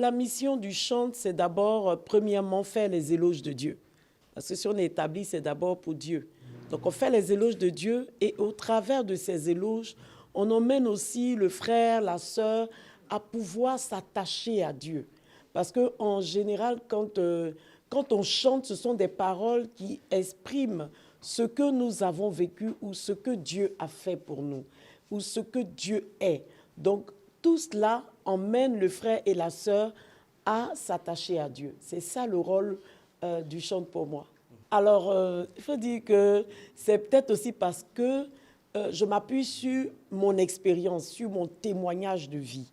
la mission du chant, c'est d'abord, premièrement, faire les éloges de Dieu. Parce que si on est établi, c'est d'abord pour Dieu. Donc, on fait les éloges de Dieu et au travers de ces éloges, on emmène aussi le frère, la sœur à pouvoir s'attacher à Dieu. Parce qu'en général, quand on chante, ce sont des paroles qui expriment ce que nous avons vécu ou ce que Dieu a fait pour nous, ou ce que Dieu est. Donc, tout cela emmène le frère et la sœur à s'attacher à Dieu. C'est ça le rôle du chant pour moi. Alors, il faut dire que c'est peut-être aussi parce que je m'appuie sur mon expérience, sur mon témoignage de vie.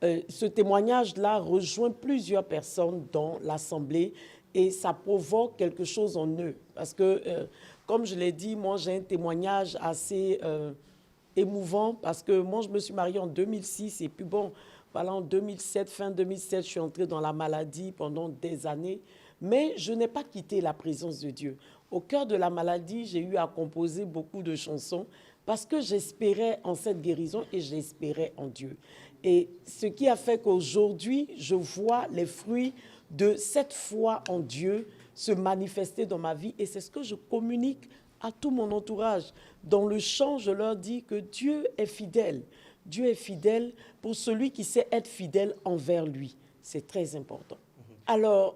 Ce témoignage-là rejoint plusieurs personnes dans l'Assemblée et ça provoque quelque chose en eux. Parce que, comme je l'ai dit, moi j'ai un témoignage assez émouvant parce que moi je me suis mariée en 2006 et puis bon, voilà, en 2007, fin 2007, je suis entrée dans la maladie pendant des années. Mais je n'ai pas quitté la présence de Dieu. Au cœur de la maladie, j'ai eu à composer beaucoup de chansons parce que j'espérais en cette guérison et j'espérais en Dieu. Et ce qui a fait qu'aujourd'hui, je vois les fruits de cette foi en Dieu se manifester dans ma vie et c'est ce que je communique à tout mon entourage. Dans le chant, je leur dis que Dieu est fidèle. Dieu est fidèle pour celui qui sait être fidèle envers lui. C'est très important. Alors,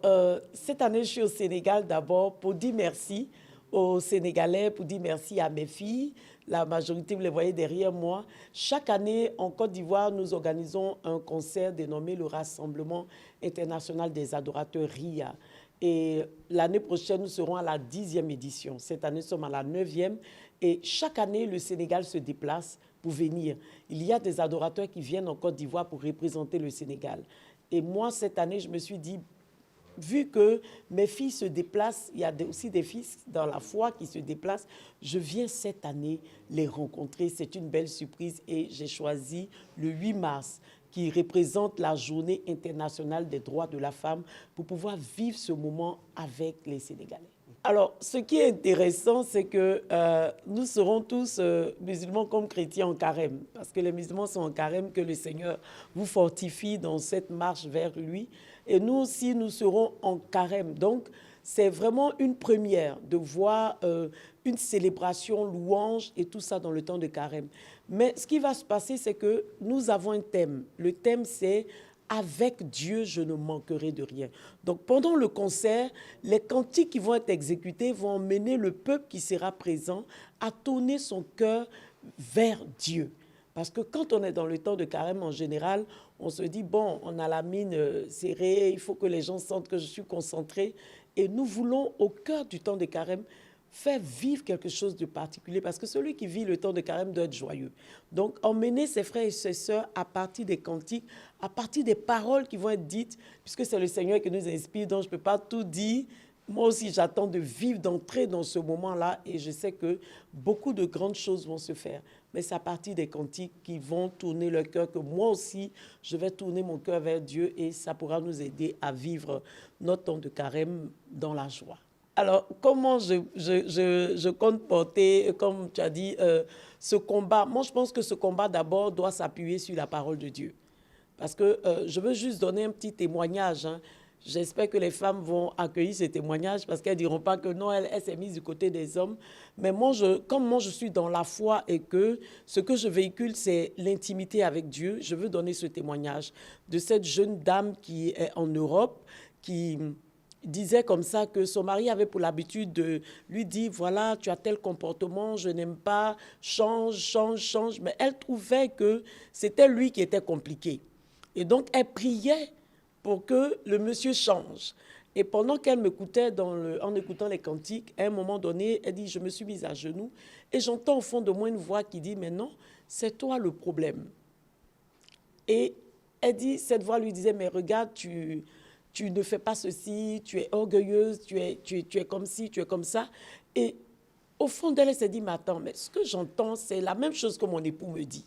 cette année, je suis au Sénégal d'abord pour dire merci aux Sénégalais, pour dire merci à mes filles. La majorité, vous les voyez derrière moi. Chaque année, en Côte d'Ivoire, nous organisons un concert dénommé le Rassemblement international des adorateurs RIA. Et l'année prochaine, nous serons à la 10e édition. Cette année, nous sommes à la 9e. Et chaque année, le Sénégal se déplace pour venir. Il y a des adorateurs qui viennent en Côte d'Ivoire pour représenter le Sénégal. Et moi, cette année, je me suis dit, vu que mes filles se déplacent, il y a aussi des filles dans la foi qui se déplacent, je viens cette année les rencontrer. C'est une belle surprise et j'ai choisi le 8 mars qui représente la Journée internationale des droits de la femme pour pouvoir vivre ce moment avec les Sénégalais. Alors, ce qui est intéressant, c'est que nous serons tous musulmans comme chrétiens en carême, parce que les musulmans sont en carême, que le Seigneur vous fortifie dans cette marche vers lui. Et nous aussi, nous serons en carême. Donc, c'est vraiment une première de voir une célébration, louange et tout ça dans le temps de carême. Mais ce qui va se passer, c'est que nous avons un thème. Le thème, c'est « Avec Dieu, je ne manquerai de rien ». Donc, pendant le concert, les cantiques qui vont être exécutés vont emmener le peuple qui sera présent à tourner son cœur vers Dieu. Parce que quand on est dans le temps de carême, en général, on se dit, bon, on a la mine serrée, il faut que les gens sentent que je suis concentrée. Et nous voulons, au cœur du temps de carême, faire vivre quelque chose de particulier. Parce que celui qui vit le temps de carême doit être joyeux. Donc, emmener ses frères et ses sœurs à partir des cantiques, à partir des paroles qui vont être dites, puisque c'est le Seigneur qui nous inspire, donc je ne peux pas tout dire. Moi aussi, j'attends de vivre, d'entrer dans ce moment-là et je sais que beaucoup de grandes choses vont se faire. Mais c'est à partir des cantiques qui vont tourner le cœur que moi aussi, je vais tourner mon cœur vers Dieu et ça pourra nous aider à vivre notre temps de carême dans la joie. Alors, comment je compte porter, comme tu as dit, ce combat? Moi, je pense que ce combat, d'abord, doit s'appuyer sur la parole de Dieu. Parce que je veux juste donner un petit témoignage, hein. J'espère que les femmes vont accueillir ce témoignage parce qu'elles ne diront pas que non, elle s'est mise du côté des hommes. Mais moi, comme moi, je suis dans la foi et que ce que je véhicule, c'est l'intimité avec Dieu, je veux donner ce témoignage de cette jeune dame qui est en Europe, qui disait comme ça que son mari avait pour l'habitude de lui dire, voilà, tu as tel comportement, je n'aime pas, change, change, change. Mais elle trouvait que c'était lui qui était compliqué. Et donc, elle priait pour que le monsieur change. Et pendant qu'elle m'écoutait en écoutant les cantiques, à un moment donné, elle dit, je me suis mise à genoux et j'entends au fond de moi une voix qui dit, mais non, c'est toi le problème. Et elle dit, cette voix lui disait, mais regarde, tu ne fais pas ceci, tu es orgueilleuse, tu es comme ci, tu es comme ça. Et au fond d'elle, elle s'est dit, mais attends, mais ce que j'entends, c'est la même chose que mon époux me dit.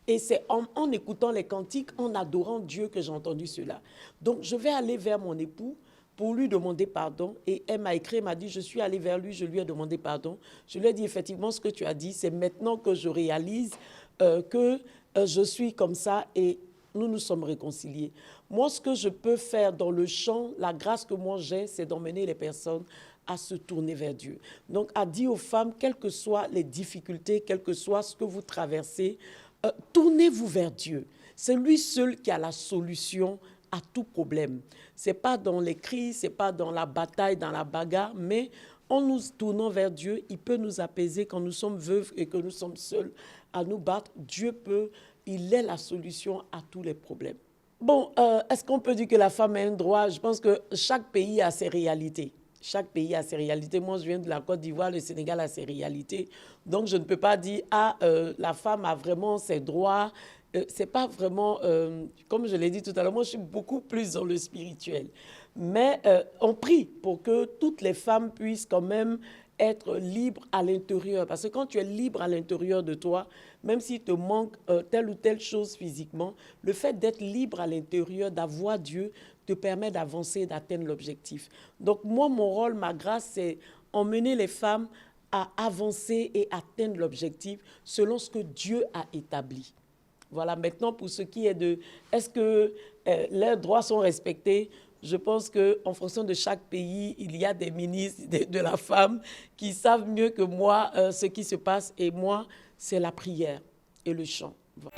Et c'est en écoutant les cantiques, en adorant Dieu que j'ai entendu cela. Donc, je vais aller vers mon époux pour lui demander pardon. Et elle m'a écrit, elle m'a dit, je suis allée vers lui, je lui ai demandé pardon. Je lui ai dit, effectivement, ce que tu as dit, c'est maintenant que je réalise que je suis comme ça. Et nous nous sommes réconciliés. Moi, ce que je peux faire dans le champ, la grâce que moi j'ai, c'est d'emmener les personnes à se tourner vers Dieu. Donc, à dire aux femmes, quelles que soient les difficultés, quel que soit ce que vous traversez, tournez-vous vers Dieu. C'est lui seul qui a la solution à tout problème. Ce n'est pas dans les cris, ce n'est pas dans la bataille, dans la bagarre, mais en nous tournant vers Dieu, il peut nous apaiser quand nous sommes veuves et que nous sommes seuls à nous battre. Dieu peut, il est la solution à tous les problèmes. Bon, est-ce qu'on peut dire que la femme a un droit? Je pense que chaque pays a ses réalités. Chaque pays a ses réalités. Moi, je viens de la Côte d'Ivoire, le Sénégal a ses réalités. Donc, je ne peux pas dire, la femme a vraiment ses droits. C'est pas vraiment, comme je l'ai dit tout à l'heure, moi, je suis beaucoup plus dans le spirituel. Mais on prie pour que toutes les femmes puissent quand même être libres à l'intérieur. Parce que quand tu es libre à l'intérieur de toi, même s'il te manque telle ou telle chose physiquement, le fait d'être libre à l'intérieur, d'avoir Dieu, te permet d'avancer, d'atteindre l'objectif. Donc moi, mon rôle, ma grâce, c'est emmener les femmes à avancer et atteindre l'objectif selon ce que Dieu a établi. Voilà, maintenant, pour ce qui est de... Est-ce que leurs droits sont respectés? Je pense qu'en fonction de chaque pays, il y a des ministres de la femme qui savent mieux que moi ce qui se passe. Et moi, c'est la prière et le chant. Voilà.